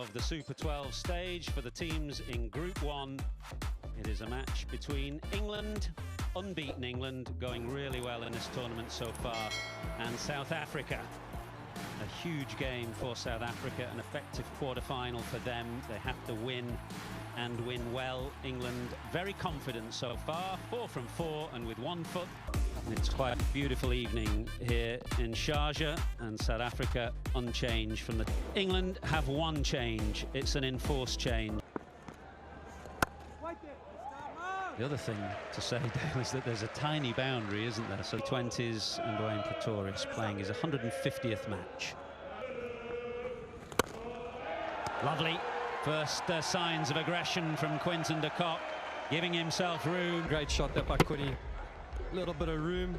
of the Super 12 stage for the teams in Group 1. It is a match between England, unbeaten England, going really well in this tournament so far, and South Africa. A huge game for South Africa, an effective quarter-final for them. They have to win and win well. England very confident so far, 4 from 4 and with 1 foot. It's quite a beautiful evening here in Sharjah, and South Africa unchanged from the... England have 1 change. It's an enforced change. The other thing to say, Dale, is that there's a tiny boundary, isn't there? So T20s and Dwayne Pretorius playing his 150th match. Lovely. First signs of aggression from Quinton de Kock, giving himself room. Great shot there by Quinny. A little bit of room.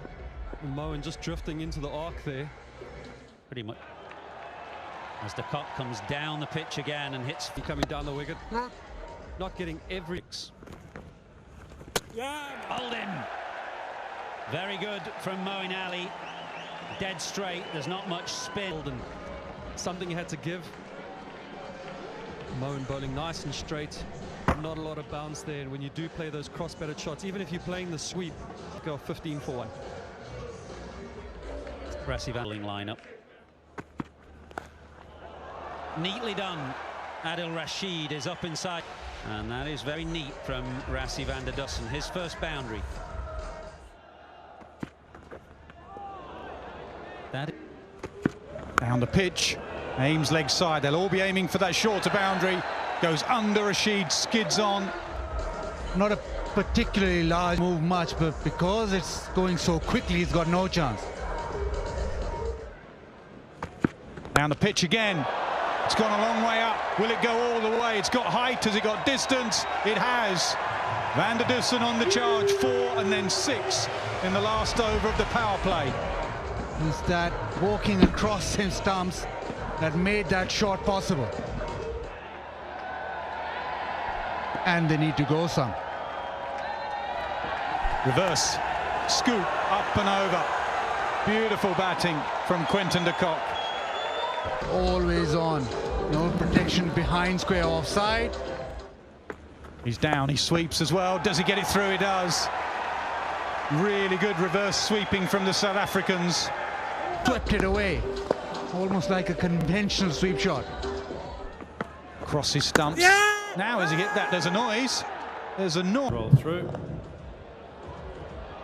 And Moen just drifting into the arc there. Pretty much. As de Kock comes down the pitch again and hits. Coming down the wicket. Not getting every... Hold him. Very good from Moeen Ali. Dead straight. There's not much spin. And something he had to give. Moen bowling nice and straight. Not a lot of bounce there. And when you do play those cross-batted shots, even if you're playing the sweep, go 15 for 1. Impressive bowling lineup. Neatly done. Adil Rashid is up inside. And that is very neat from Rassie van der Dussen, his first boundary. Down the pitch, aims leg side. They'll all be aiming for that shorter boundary. Goes under Rashid, skids on. Not a particularly large move much, but because it's going so quickly, he's got no chance. Down the pitch again. It's gone a long way up. Will it go all the way? It's got height. Has it got distance? It has. Van der Dussen on the charge, 4 and then 6 in the last over of the power play. It's that walking across him stumps that made that shot possible. And they need to go some. Reverse, scoop, up and over. Beautiful batting from Quinton de Kock. Always on. No protection behind square offside. He's down, he sweeps as well. Does he get it through? He does. Really good reverse sweeping from the South Africans. Swept it away. Almost like a conventional sweep shot. Across his stumps. Yeah! Now as he hit that, there's a noise. There's a noise. Roll through.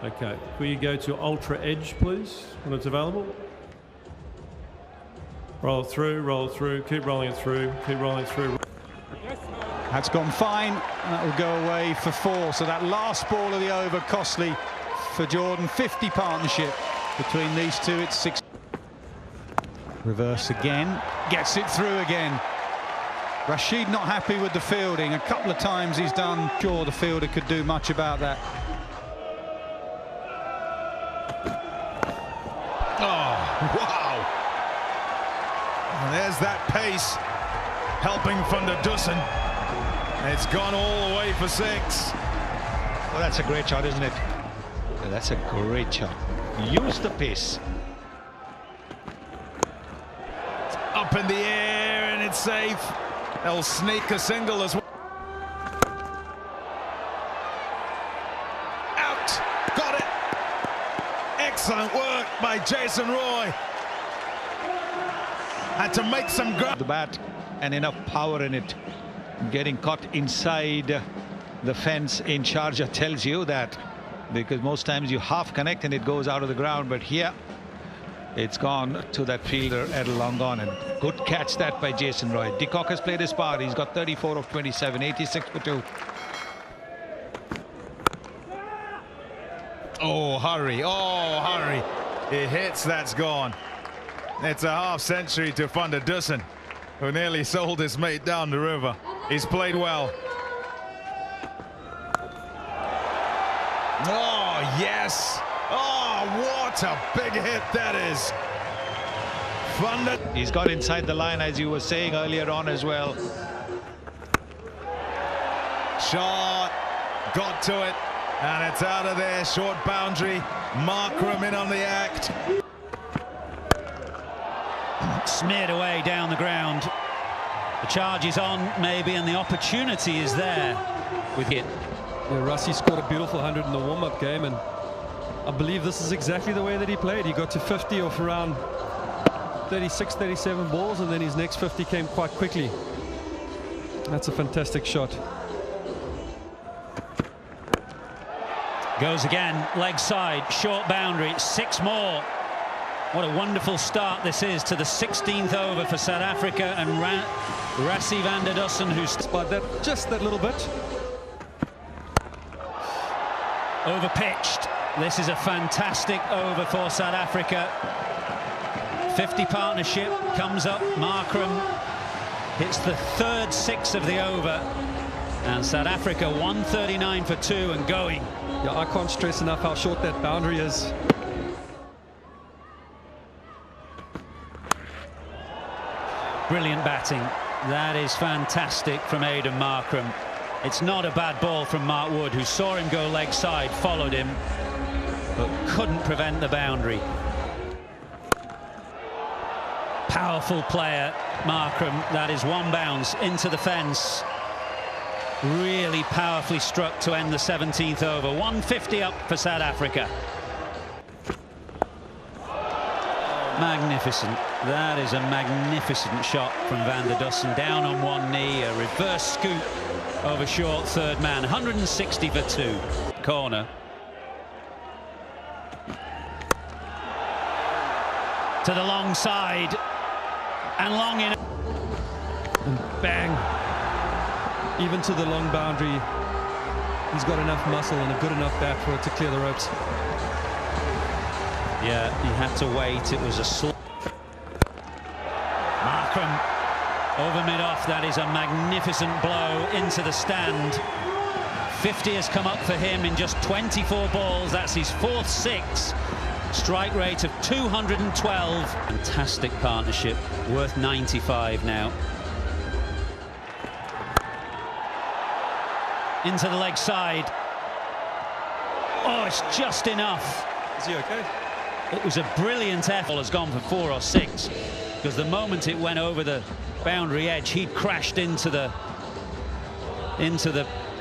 Okay, will you go to ultra edge, please, when it's available? Roll it through, keep rolling it through, keep rolling it through. That's gone fine, and that will go away for 4. So that last ball of the over, costly for Jordan. 50 partnership between these two, it's 6. Reverse again, gets it through again. Rashid not happy with the fielding. A couple of times he's done. Sure, the fielder could do much about that. Oh, wow. And there's that pace helping Van der Dussen. It's gone all the way for 6. Well, that's a great shot, isn't it? That's a great shot. Use the pace. It's up in the air and it's safe. They'll sneak a single as well. Out. Got it. Excellent work by Jason Roy. Had to make some ground. The bat and enough power in it. Getting caught inside the fence in Sharjah tells you that, because most times you half connect and it goes out of the ground, but here it's gone to that fielder Edel Longon, and good catch that by Jason Roy. De Kock has played his part. He's got 34 of 27, 86 for 2. Oh, hurry. Oh, hurry. It hits, that's gone. It's a half century to Van der Dussen, who nearly sold his mate down the river. He's played well. Oh, yes. Oh, what a big hit that is. He's got inside the line, as you were saying earlier on as well. Shot, got to it, and it's out of there. Short boundary. Markram in on the act. Smeared away down the ground. The charge is on, maybe, and the opportunity is there with it. Yeah, Rassi scored a beautiful 100 in the warm-up game, and I believe this is exactly the way that he played. He got to 50 off around 36, 37 balls, and then his next 50 came quite quickly. That's a fantastic shot. Goes again, leg side, short boundary, 6 more. What a wonderful start this is to the 16th over for South Africa, and Rassi van der Dussen, who's But that, just that little bit. overpitched. This is a fantastic over for South Africa. 50 partnership comes up. Markram hits the third 6 of the over, and South Africa 139 for 2 and going. Yeah, I can't stress enough how short that boundary is. Brilliant batting. That is fantastic from Aiden Markram. It's not a bad ball from Mark Wood, who saw him go leg side, followed him, but couldn't prevent the boundary. Powerful player, Markram. That is one bounce into the fence. Really powerfully struck to end the 17th over. 150 up for South Africa. Magnificent. That is a magnificent shot from van der Dussen. Down on one knee, a reverse scoop over short third man. 160 for 2. Corner. To the long side. And long in. And bang. Even to the long boundary, he's got enough muscle and a good enough bat for it to clear the ropes. Yeah, he had to wait. It was a slow. Markram over mid-off. That is a magnificent blow into the stand. 50 has come up for him in just 24 balls. That's his 4th 6. Strike rate of 212. Fantastic partnership, worth 95 now. Into the leg side. Oh, it's just enough. Is he okay? It was a brilliant effort. Has gone for 4 or 6, because the moment it went over the boundary edge, he'd crashed into the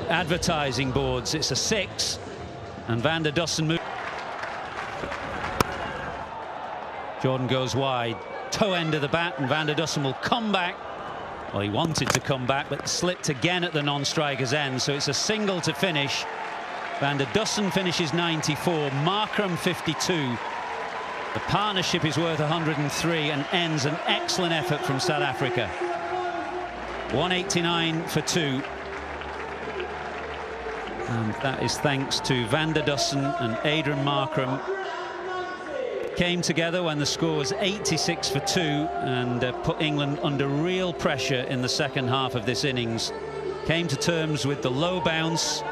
advertising boards. It's a 6, and van der Dussen moved. Jordan goes wide, toe end of the bat, and van der Dussen will come back. Well, he wanted to come back, but slipped again at the non-striker's end, so it's a single to finish. Van der Dussen finishes 94, Markram 52. The partnership is worth 103 and ends an excellent effort from South Africa. 189 for 2. And that is thanks to van der Dussen and Adrian Markram. Came together when the score was 86 for 2 and put England under real pressure in the second half of this innings. Came to terms with the low bounce.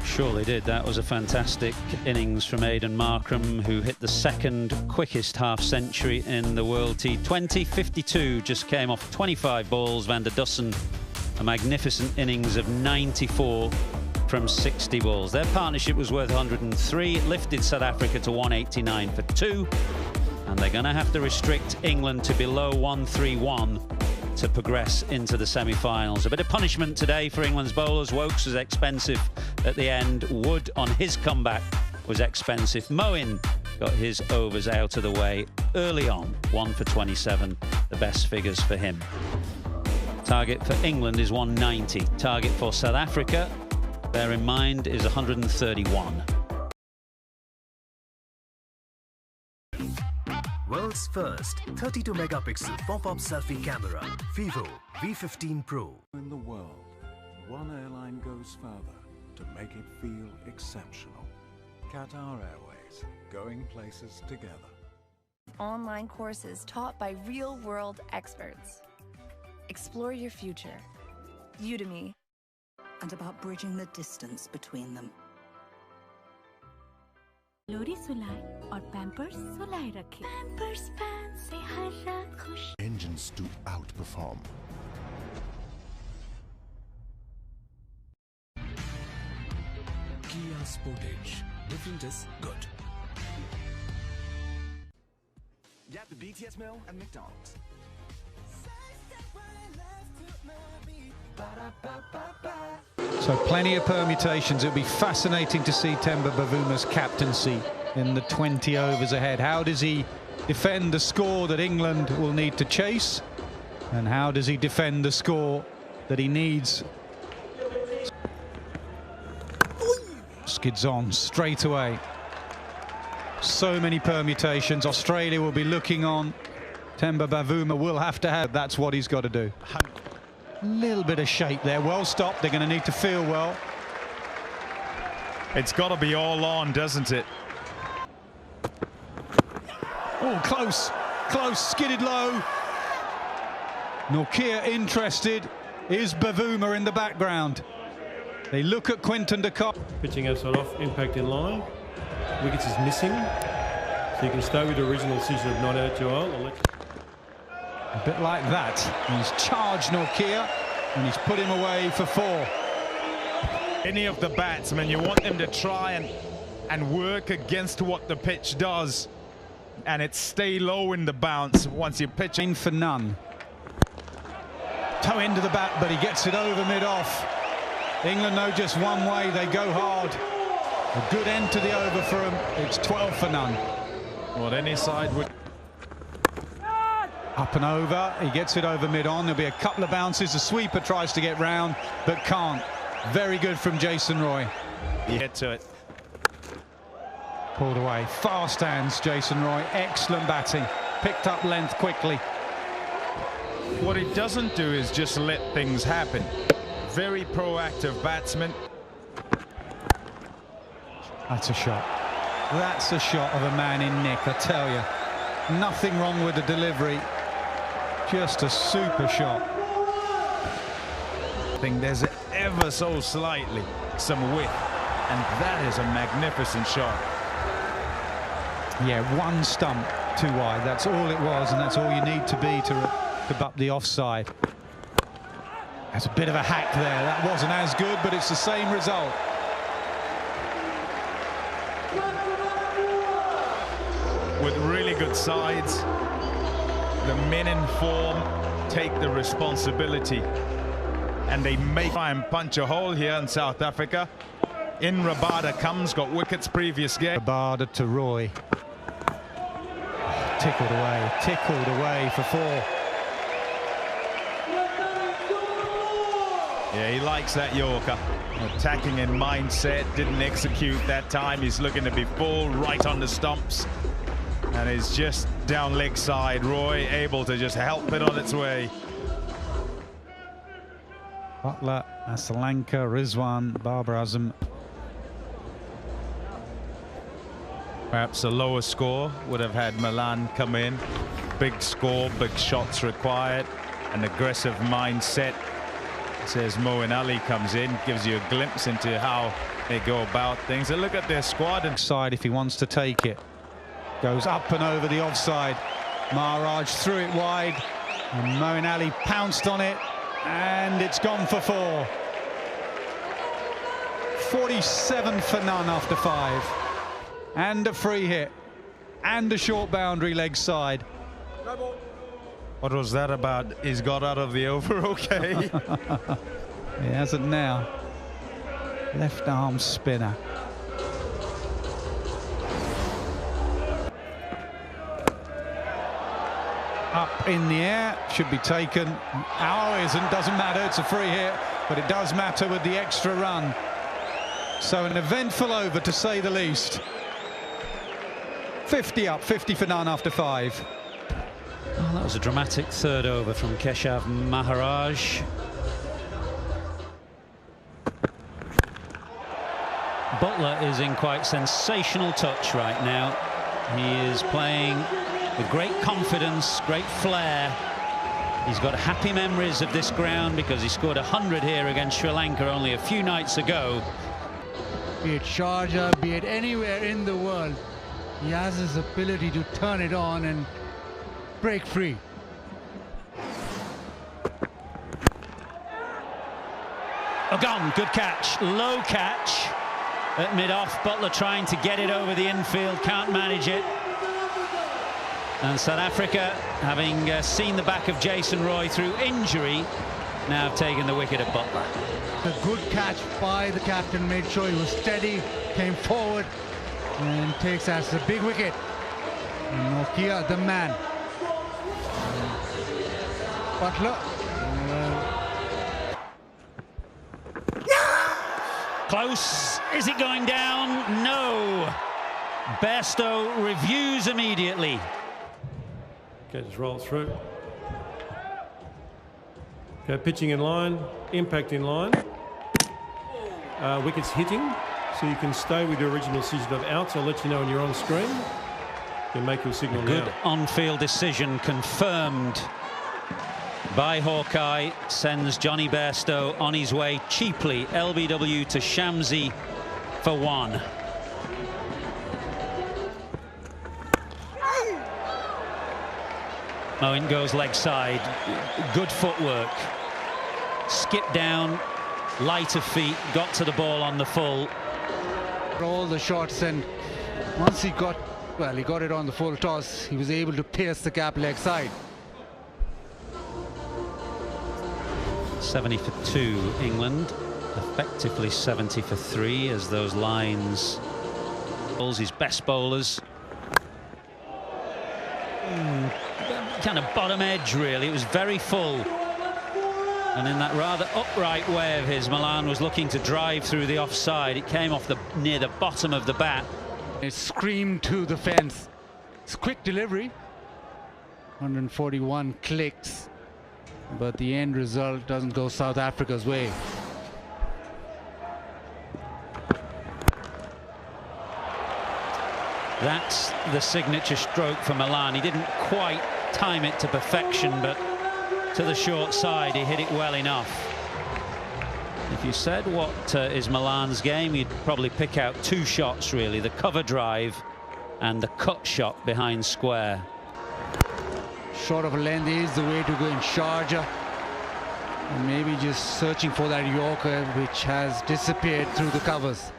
Sure they did. That was a fantastic innings from Aiden Markram, who hit the 2nd quickest half-century in the World T20. 52 just came off 25 balls. Van der Dussen, a magnificent innings of 94 from 60 balls. Their partnership was worth 103. It lifted South Africa to 189 for 2. And they're going to have to restrict England to below 131 to progress into the semi-finals. A bit of punishment today for England's bowlers. Wokes was expensive at the end. Wood on his comeback was expensive. Moeen got his overs out of the way early on. 1 for 27, the best figures for him. Target for England is 190. Target for South Africa, bear in mind, is 131. World's first 32-megapixel pop-up selfie camera, Vivo V15 Pro. In the world, one airline goes further to make it feel exceptional. Qatar Airways, going places together. Online courses taught by real-world experts. Explore your future. Udemy. And about bridging the distance between them. लोरी सुलाए और Pampers सुलाए रखे। Pampers fan से हर रात खुश। Engines to outperform. Kia Sportage. Different is good. Get the BTS meal at McDonald's. So plenty of permutations. It'll be fascinating to see Themba Bavuma's captaincy in the 20 overs ahead. How does he defend the score that England will need to chase? And how does he defend the score that he needs? Skids on straight away. So many permutations. Australia will be looking on. Themba Bavuma will have to have. That's what he's got to do. A little bit of shape there. Well stopped. They're going to need to feel well. It's got to be all on, doesn't it? Oh, close. Close. Skidded low. Nortje interested. Is Bavuma in the background? They look at Quinton de Kock. Pitching outside off, impact in line. Wickets is missing. So you can stay with the original decision of not out too old. A bit like that. He's charged Nortje and he's put him away for 4. Any of the batsmen, you want them to try and work against what the pitch does. And it's stay low in the bounce once you pitch. In for none. Toe into the bat, but he gets it over mid-off. England know just one way, they go hard. A good end to the over for him. It's 12 for none. Well, any side would... Up and over, he gets it over mid-on. There'll be a couple of bounces. The sweeper tries to get round, but can't. Very good from Jason Roy. He hit to it. Pulled away. Fast hands, Jason Roy. Excellent batting. Picked up length quickly. What he doesn't do is just let things happen. Very proactive batsman. That's a shot. That's a shot of a man in nick, I tell you. Nothing wrong with the delivery. Just a super shot. I think there's ever so slightly some width, and that is a magnificent shot. Yeah, one stump too wide. That's all it was, and that's all you need to be to buck the offside. That's a bit of a hack there. That wasn't as good, but it's the same result. With really good sides, the men in form take the responsibility, and they may try and punch a hole here in South Africa. In Rabada comes, got wickets previous game. Rabada to Roy. Tickled away for 4. Yeah, he likes that Yorker. Attacking in mindset, didn't execute that time. He's looking to be full right on the stumps. And it's just down leg side. Roy able to just help it on its way. Butler, Asalanka, Rizwan, Babar Azam. Perhaps a lower score would have had Milan come in. Big score, big shots required, an aggressive mindset. Says Moeen Ali comes in, gives you a glimpse into how they go about things. And look at their squad. And side if he wants to take it. Goes up and over the offside. Maharaj threw it wide. And Moeen Ali pounced on it. And it's gone for 4. 47 for none after 5. And a free hit. And a short boundary leg side. What was that about? He's got out of the over, okay. He hasn't now. Left arm spinner. Up in the air, should be taken. Oh, isn't, doesn't matter, it's a free hit, but it does matter with the extra run. So an eventful over, to say the least. 50 up, 50 for none after 5. Well, that was a dramatic third over from Keshav Maharaj. Butler is in quite sensational touch right now. He is playing with great confidence, great flair. He's got happy memories of this ground because he scored 100 here against Sri Lanka only a few nights ago. Be it Sharjah, be it anywhere in the world, he has his ability to turn it on and break free. Gone, good catch, low catch at mid-off. Butler trying to get it over the infield, can't manage it. And South Africa, having seen the back of Jason Roy through injury, now have taken the wicket at Butler. A good catch by the captain, made sure he was steady, came forward and takes us a big wicket. And Nokia, the man. Butler. Close. Is it going down? No. Bairstow reviews immediately. Okay, just roll through. Okay, pitching in line, impact in line. Wickets hitting, so you can stay with your original decision of outs. I'll let you know when you're on screen. You can make your signal now. Good on-field decision confirmed by Hawkeye. Sends Johnny Bairstow on his way cheaply. LBW to Shamsi for 1. Moeen goes leg side. Good footwork. Skip down, light of feet, got to the ball on the full. All the shots, and once he got it on the full toss, he was able to pierce the gap leg side. 70 for 2 England, effectively 70 for 3 as those lines bowls his best bowlers. Kind of bottom edge really, it was very full, and in that rather upright way of his, Malan was looking to drive through the offside. It came off near the bottom of the bat. It screamed to the fence. It's quick delivery, 141 clicks, but the end result doesn't go South Africa's way. That's the signature stroke for Malan. He didn't quite time it to perfection, but to the short side he hit it well enough. If you said what is Malan's game, you'd probably pick out 2 shots really, the cover drive and the cut shot behind square. Short of a length is the way to go in Sharjah, and maybe just searching for that Yorker which has disappeared through the covers.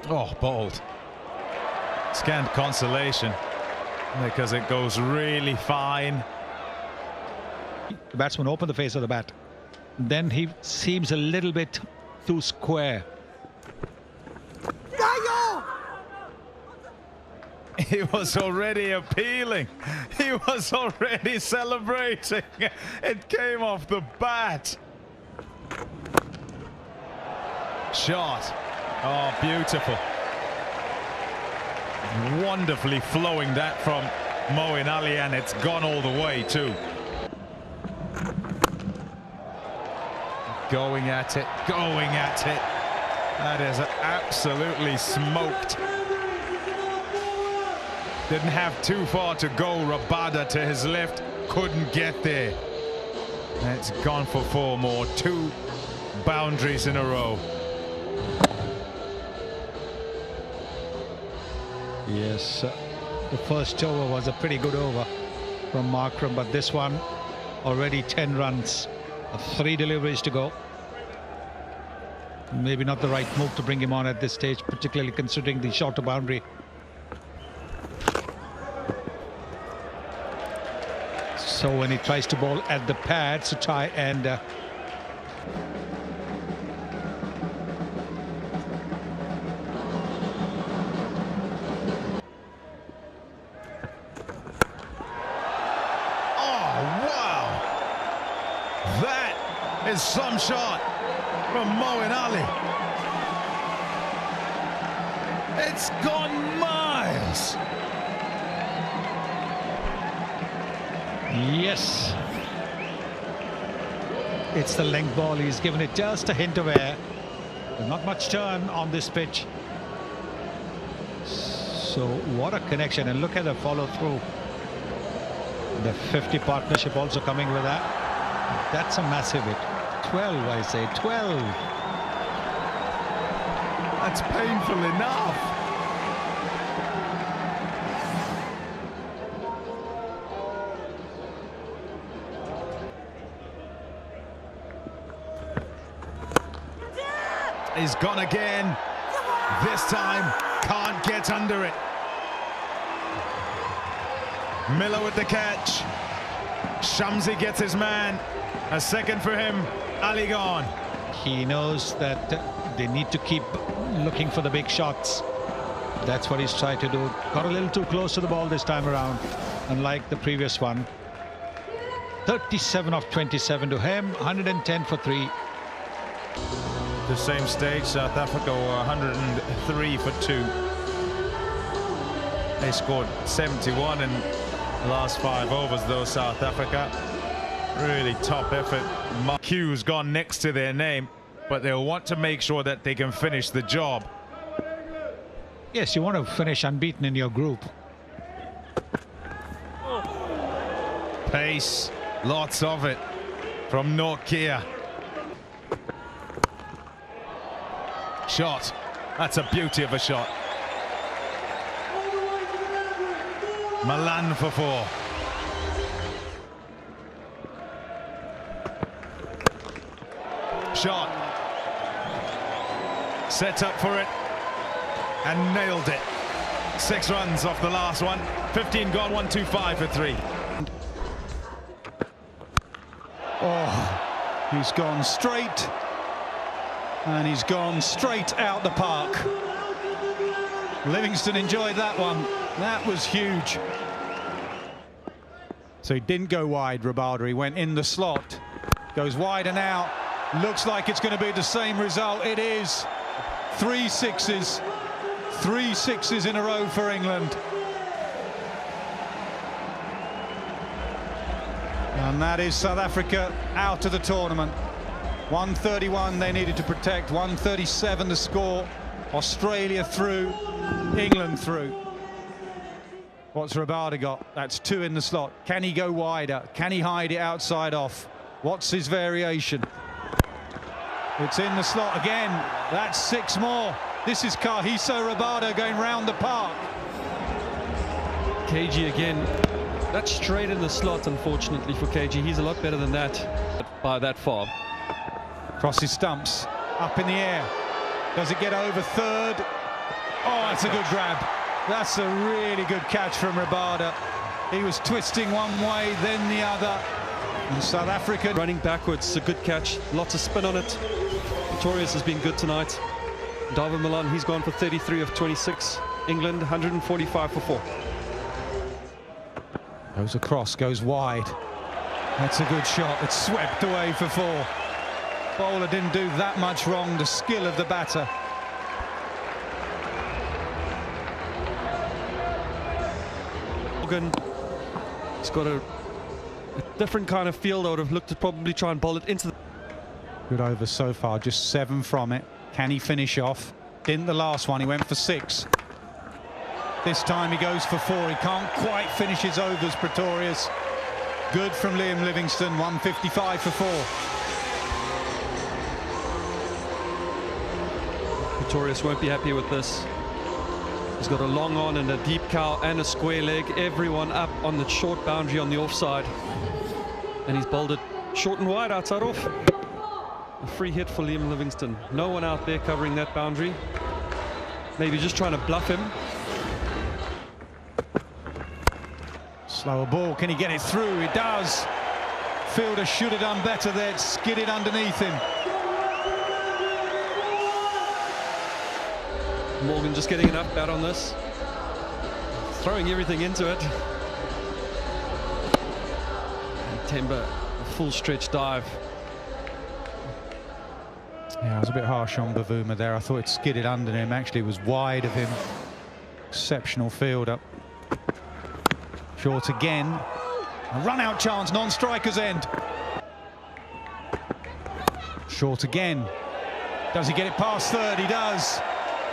Oh, bold. Scant consolation because it goes really fine. The batsman opened the face of the bat. Then he seems a little bit too square. He was already appealing. He was already celebrating. It came off the bat. Shot. Oh, beautiful. Wonderfully flowing that from Moeen Ali, and it's gone all the way too. Going at it, going at it. That is absolutely smoked. Didn't have too far to go. Rabada to his left, couldn't get there. It's gone for 4 more. 2 boundaries in a row. Yes, the first over was a pretty good over from Markram, but this one already 10 runs, 3 deliveries to go. Maybe not the right move to bring him on at this stage, particularly considering the shorter boundary. So when he tries to bowl at the pads to try and is some shot from Moeen Ali. It's gone miles. Yes, it's the length ball. He's given it just a hint of air. Not much turn on this pitch. So what a connection, and look at the follow through. The 50 partnership also coming with that. That's a massive hit. 12, I say, 12. That's painful enough. He's gone again. This time, can't get under it. Miller with the catch. Shamsi gets his man. A second for him. Ali gone. He knows that they need to keep looking for the big shots. That's what he's tried to do. Got a little too close to the ball this time around, unlike the previous one. 37 of 27 to him, 110 for 3. The same stage, South Africa were 103 for 2. They scored 71 in the last 5 overs, though, South Africa. Really top effort. Q's gone next to their name, but they'll want to make sure that they can finish the job. Yes, you want to finish unbeaten in your group. Pace, lots of it from Nokia. Shot. That's a beauty of a shot. Malan for 4. Shot. Set up for it and nailed it. 6 runs off the last one. 15 gone, 125 for 3. Oh, he's gone straight. And he's gone straight out the park. Livingston enjoyed that one. That was huge. So he didn't go wide, Rabada. He went in the slot. Goes wide and out. Looks like it's going to be the same result. It is. 3 sixes. 3 sixes in a row for England. And that is South Africa out of the tournament. 131 they needed to protect, 137 the score. Australia through, England through. What's Rabada got? That's 2 in the slot. Can he go wider? Can he hide it outside off? What's his variation? It's in the slot again. That's 6 more. This is Kagiso Rabada going round the park. KG again. That's straight in the slot, unfortunately, for KG. He's a lot better than that by that far. Crosses stumps, up in the air. Does it get over third? Oh, that's a good grab. That's a really good catch from Rabada. He was twisting one way, then the other. And South Africa running backwards, a good catch. Lots of spin on it. Pretorius has been good tonight. David Milan, he's gone for 33 of 26. England, 145 for 4. Goes across, goes wide. That's a good shot. It's swept away for 4. Bowler didn't do that much wrong. The skill of the batter. Morgan, he's got a different kind of field. I would have looked to probably try and bowl it into the... Good over so far, just 7 from it. Can he finish off? Didn't the last one, he went for 6. This time he goes for 4. He can't quite finish his overs, Pretorius. Good from Liam Livingstone, 155 for 4. Pretorius won't be happy with this. He's got a long on and a deep cow and a square leg. Everyone up on the short boundary on the offside. And he's bowled it short and wide outside off. A free hit for Liam Livingstone. No one out there covering that boundary. Maybe just trying to bluff him. Slower ball, can he get it through? He does. Fielder should have done better there. It skidded underneath him. Morgan just getting enough bat on this. Throwing everything into it. And Temba, a full stretch dive. Yeah, I was a bit harsh on Bavuma there. I thought it skidded under him. Actually, it was wide of him. Exceptional fielder. Short again. A run-out chance, non-striker's end. Short again. Does he get it past third? He does.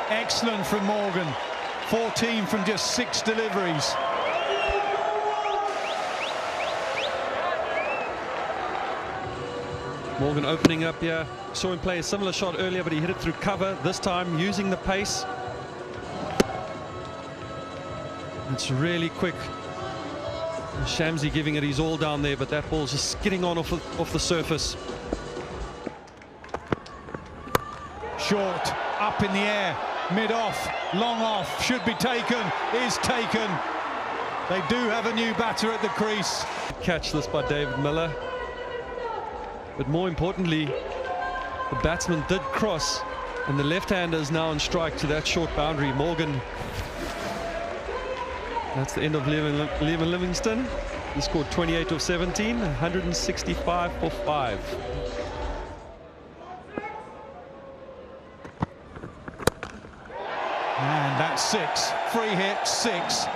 Excellent from Morgan. 14 from just 6 deliveries. Morgan opening up here. Saw him play a similar shot earlier, but he hit it through cover. This time using the pace. It's really quick. Shamsi giving it his all down there, but that ball's just skidding on off the surface. Short, up in the air, mid-off, long off, should be taken, is taken. They do have a new batter at the crease. Catch this by David Miller. But more importantly, the batsman did cross, and the left-hander is now on strike to that short boundary. Morgan. That's the end of Liam Livingston. He scored 28 of 17, 165 for 5. And that's 6. Free hit, 6.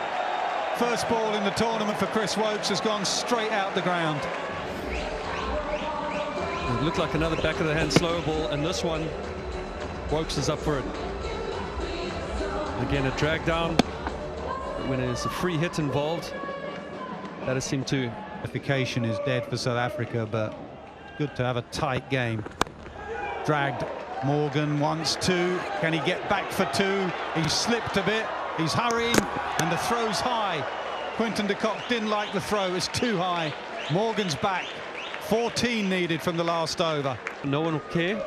First ball in the tournament for Chris Woakes has gone straight out the ground. It looked like another back of the hand slower ball, and this one, Woakes is up for it. Again, a drag down. When there's a free hit involved, that has seemed to... Qualification is dead for South Africa, but good to have a tight game. Dragged. Morgan wants 2. Can he get back for 2? He slipped a bit. He's hurrying, and the throw's high. Quinton de Kock didn't like the throw. It's too high. Morgan's back. 14 needed from the last over. No one will care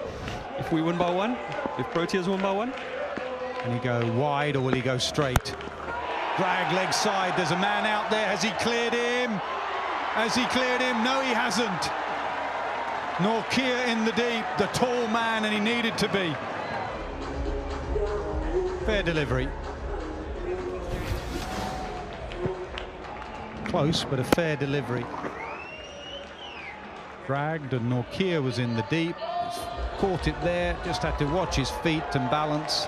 if we win by 1, if Proteas win by 1. Can he go wide or will he go straight? Drag leg side. There's a man out there. Has he cleared him? Has he cleared him? No, he hasn't. Norkia in the deep, the tall man, and he needed to be. Fair delivery. Close, but a fair delivery. Dragged, and Norkia was in the deep. Caught it there, just had to watch his feet and balance.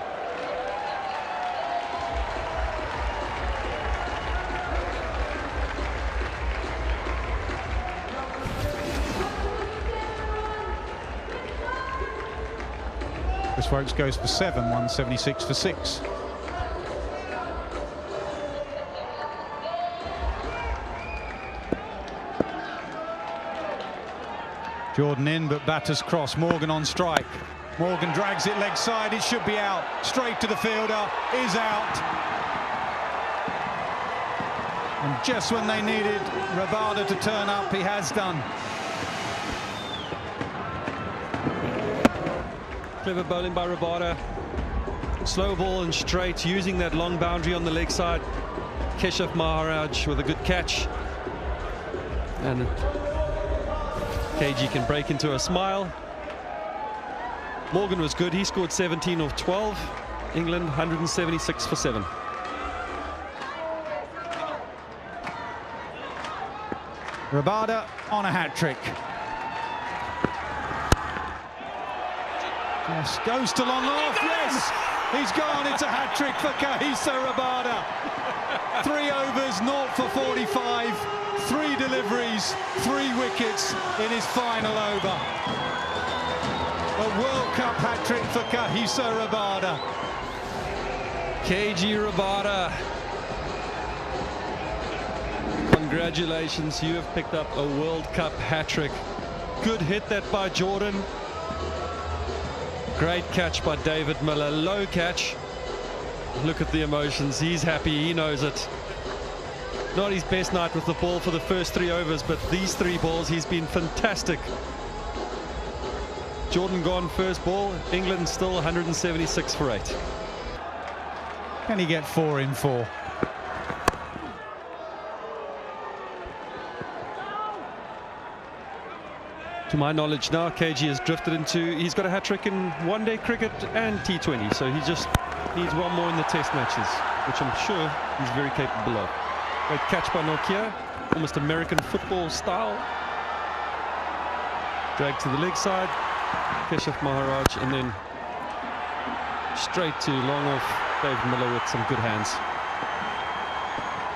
Chris Woakes goes for 7, 176 for 6. Jordan in, but batters cross. Morgan on strike. Morgan drags it leg side. It should be out. Straight to the fielder. Is out. And just when they needed Rabada to turn up, he has done. Clever bowling by Rabada. Slow ball and straight, using that long boundary on the leg side. Keshav Maharaj with a good catch. And KG can break into a smile. Morgan was good. He scored 17 of 12. England 176 for 7. Rabada on a hat-trick. Yes, goes to long off. Yes, he's gone. It's a hat-trick for Kagiso Rabada. 3 overs, 0 for 45. 3 deliveries, 3 wickets in his final over. A World Cup hat-trick for Kagiso Rabada. KG Rabada. Congratulations, you have picked up a World Cup hat-trick. Good hit that by Jordan. Great catch by David Miller. Low catch. Look at the emotions. He's happy. He knows it. Not his best night with the ball for the first 3 overs, but these 3 balls, he's been fantastic. Jordan gone first ball. England still 176 for 8. Can he get 4 in 4? To my knowledge now, KG has drifted into, he's got a hat-trick in one-day cricket and T20, so he just needs 1 more in the test matches, which I'm sure he's very capable of. Great catch by Norkia, almost American football style. Drag to the leg side, Keshav Maharaj, and then straight to long off David Miller with some good hands.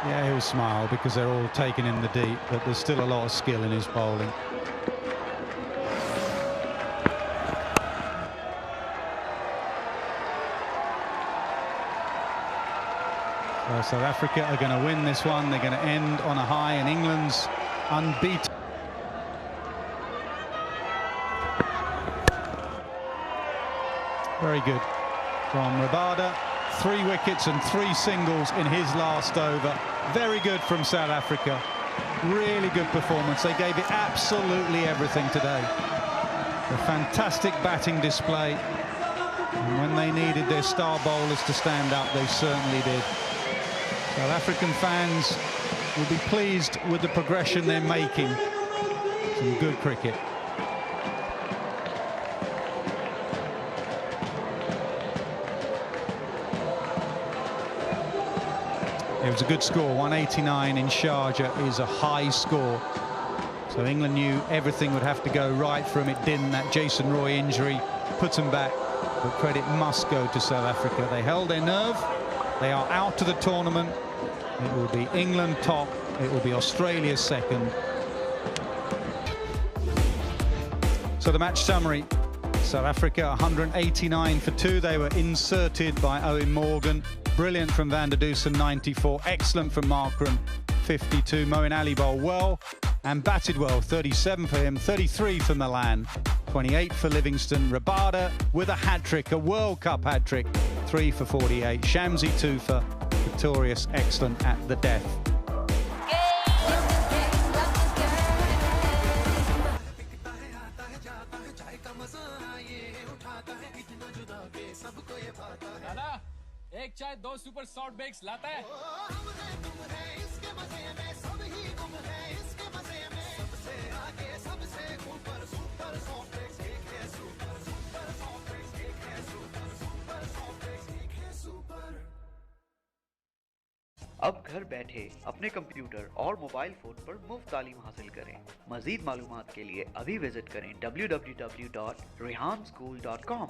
Yeah, he'll smile because they're all taken in the deep, but there's still a lot of skill in his bowling. South Africa are going to win this one. They're going to end on a high, and England's unbeaten. Very good from Rabada. 3 wickets and 3 singles in his last over. Very good from South Africa. Really good performance. They gave it absolutely everything today. A fantastic batting display. And when they needed their star bowlers to stand up, they certainly did. South African fans will be pleased with the progression they're making. Some good cricket. It was a good score. 189 in Sharjah is a high score. So England knew everything would have to go right for them. It didn't. That Jason Roy injury puts them back. But credit must go to South Africa. They held their nerve. They are out of the tournament. It will be England top. It will be Australia second. So the match summary. South Africa 189 for 2. They were inserted by Owen Morgan. Brilliant from Van der Dusen, 94. Excellent from Markram, 52. Moeen Ali bowled well and batted well, 37 for him, 33 for Milan, 28 for Livingston. Rabada with a hat-trick, a World Cup hat-trick, 3 for 48. Shamsi 2 for victorious, excellent at the death. एक चाय दो super soft bakes लाता है अब घर बैठे अपने computer और मोबाइल फोन पर मुफ्त तालीम हासिल करें। मज़ीद मालूमात के लिए अभी विजिट करें www.rehanschool.com।